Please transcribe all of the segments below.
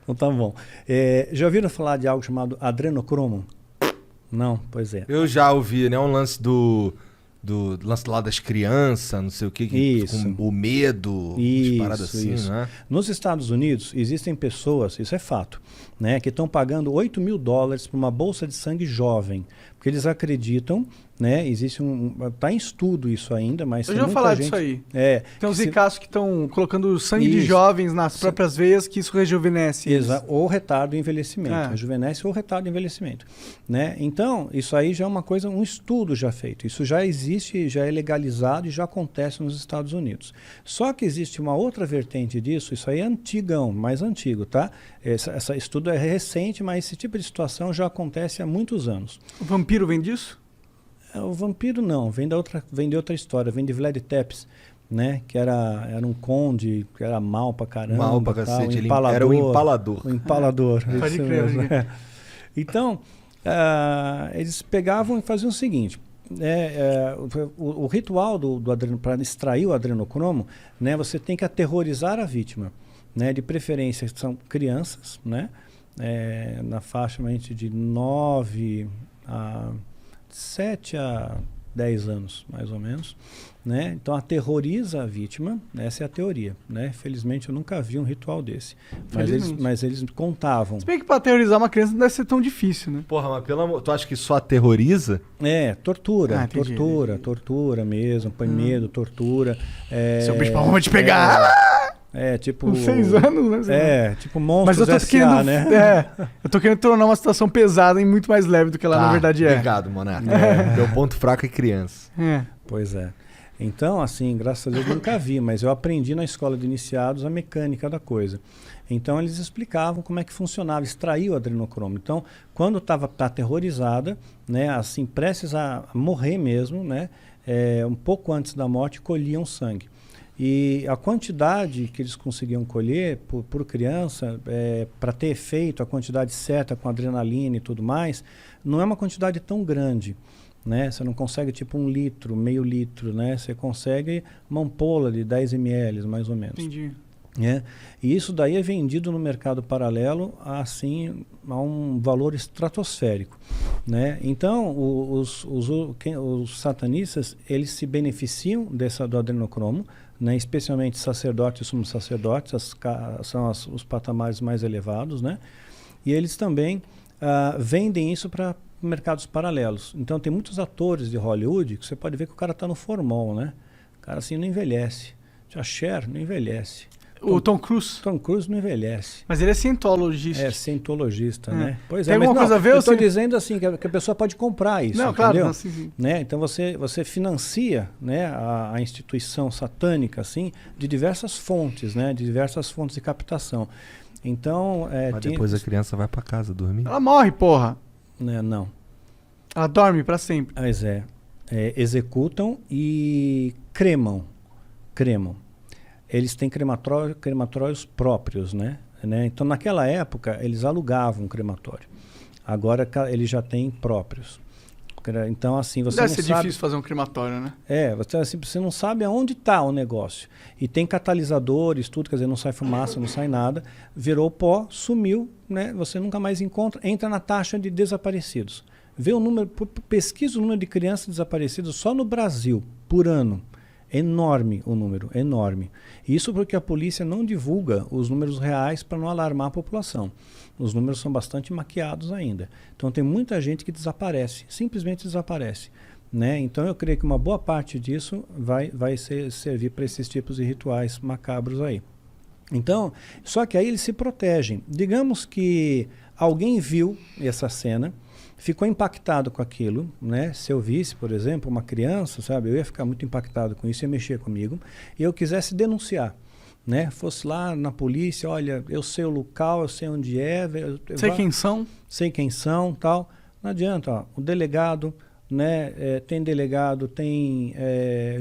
Então tá bom. Já ouviram falar de algo chamado adrenocromo? Não? Pois é. Eu já ouvi, né? Um lance do lance lá das crianças, não sei o que, Isso. com o medo, umas paradas assim, Isso. né? Nos Estados Unidos, existem pessoas, isso é fato, né, que estão pagando $8 mil por uma bolsa de sangue jovem, porque eles acreditam, né, existe tá em estudo isso ainda, mas Eu já vou falar disso aí. Tem uns ricaços que estão colocando sangue de jovens nas próprias veias, que isso rejuvenesce. Ou retarda o envelhecimento. Rejuvenesce ou retarda o envelhecimento. Né? Então, isso aí já é uma coisa, um estudo já feito. Isso já existe, já é legalizado e já acontece nos Estados Unidos. Só que existe uma outra vertente disso, isso aí é antigão, mais antigo, tá? Esse estudo é recente, mas esse tipo de situação já acontece há muitos anos. O vampiro vem disso? O vampiro não, vem de outra história, vem de Vlad Tepes, né? Que era um conde, que era mal pra caramba. Mal pra cacete, ele era o empalador. O empalador. Pode crer. Então, eles pegavam e faziam o seguinte, o ritual para extrair o adrenocromo, né? Você tem que aterrorizar a vítima, né? De preferência são crianças, né? Na faixa de 7 a 10 anos, mais ou menos, né? Então aterroriza a vítima, essa é a teoria, né? Felizmente eu nunca vi um ritual desse, mas eles contavam. Se bem que para aterrorizar uma criança não deve ser tão difícil, né? Porra, mas tu acha que só aterroriza? Tortura mesmo, põe medo, tortura. Seu bicho vamos te pegar! Tipo... Com 6 anos, né? Tipo Monstros S.A., querendo, né? Eu tô querendo tornar uma situação pesada e muito mais leve do que ela na verdade é. Obrigado, Monarca. Meu ponto fraco é criança. Pois é. Então, assim, graças a Deus nunca vi, mas eu aprendi na escola de iniciados a mecânica da coisa. Então, eles explicavam como é que funcionava, extrair o adrenocromo. Então, quando estava aterrorizada, né, assim, prestes a morrer mesmo, né, um pouco antes da morte, colhiam sangue. E a quantidade que eles conseguiam colher por criança, para ter efeito, a quantidade certa com adrenalina e tudo mais, não é uma quantidade tão grande, né? Você não consegue tipo 1 litro, meio litro, né? Você consegue uma ampola de 10 ml, mais ou menos. Entendi. E isso daí é vendido no mercado paralelo assim, a um valor estratosférico, né? Então, os satanistas, eles se beneficiam do adrenocromo, né? Especialmente sacerdotes e sumos sacerdotes, são os patamares mais elevados, né? E eles também vendem isso para mercados paralelos. Então, tem muitos atores de Hollywood que você pode ver que o cara está no formol, né? O cara assim não envelhece. A Cher não envelhece. O Tom Cruise. Tom Cruise não envelhece. Mas ele é cientologista. Cientologista, né? Pois tem alguma coisa a ver? Eu estou dizendo assim, que a pessoa pode comprar isso, não, entendeu? Claro, não, sim. Né? Então você financia, né, a instituição satânica assim, de diversas fontes, né? De diversas fontes de captação. Então... Mas depois a criança vai para casa dormir? Ela morre, porra. Não. Ela dorme para sempre. Mas executam e cremam. Eles têm crematórios próprios, né? Então, naquela época, eles alugavam um crematório. Agora, eles já têm próprios. Então, assim, você Deve não ser sabe... difícil fazer um crematório, né? Você não sabe aonde está o negócio. E tem catalisadores, tudo, quer dizer, não sai fumaça, não sai nada. Virou pó, sumiu, né? Você nunca mais encontra, entra na taxa de desaparecidos. Vê o número, pesquisa o número de crianças desaparecidas só no Brasil, por ano. Enorme o número, enorme. Isso porque a polícia não divulga os números reais para não alarmar a população. Os números são bastante maquiados ainda. Então tem muita gente que desaparece, simplesmente desaparece, né? Então eu creio que uma boa parte disso vai servir para esses tipos de rituais macabros aí. Então, só que aí eles se protegem. Digamos que alguém viu essa cena, ficou impactado com aquilo, né? Se eu visse, por exemplo, uma criança, sabe, eu ia ficar muito impactado com isso, ia mexer comigo, e eu quisesse denunciar, né? Fosse lá na polícia, olha, eu sei o local, eu sei onde é, sei quem são, tal. Não adianta, ó, o delegado, né? Tem delegado, tem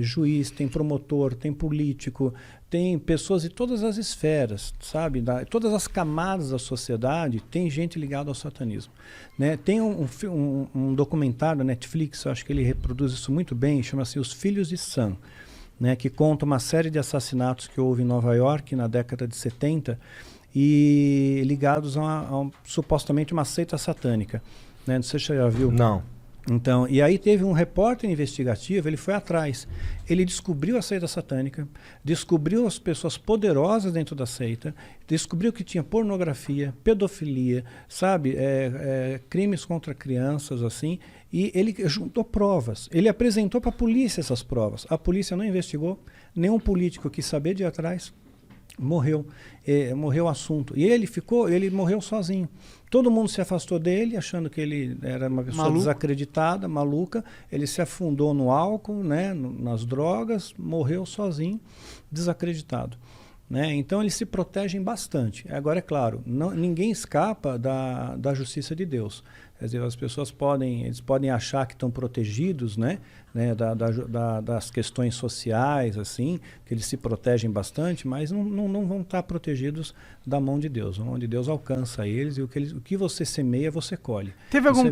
juiz, tem promotor, tem político, tem pessoas de todas as esferas, sabe? Todas as camadas da sociedade, tem gente ligada ao satanismo, né? Tem um documentário da Netflix, eu acho que ele reproduz isso muito bem, chama-se Os Filhos de Sam, né? Que conta uma série de assassinatos que houve em Nova York na década de 70, e ligados supostamente uma seita satânica. Né? Não sei se você já viu. Não. Então, e aí teve um repórter investigativo, ele foi atrás. Ele descobriu a seita satânica, descobriu as pessoas poderosas dentro da seita, descobriu que tinha pornografia, pedofilia, sabe, crimes contra crianças, assim, e ele juntou provas. Ele apresentou para a polícia essas provas. A polícia não investigou, nenhum político quis saber de ir atrás. Morreu o assunto. E ele morreu sozinho. Todo mundo se afastou dele, achando que ele era uma pessoa desacreditada, maluca. Ele se afundou no álcool, né, nas drogas, morreu sozinho, desacreditado. Né? Então eles se protegem bastante. Agora, é claro, ninguém escapa da justiça de Deus. Quer dizer, as pessoas eles podem achar que estão protegidos, né, das questões sociais, assim, que eles se protegem bastante, mas não vão estar protegidos da mão de Deus. A mão de Deus alcança eles e o que você semeia, você colhe. Teve algum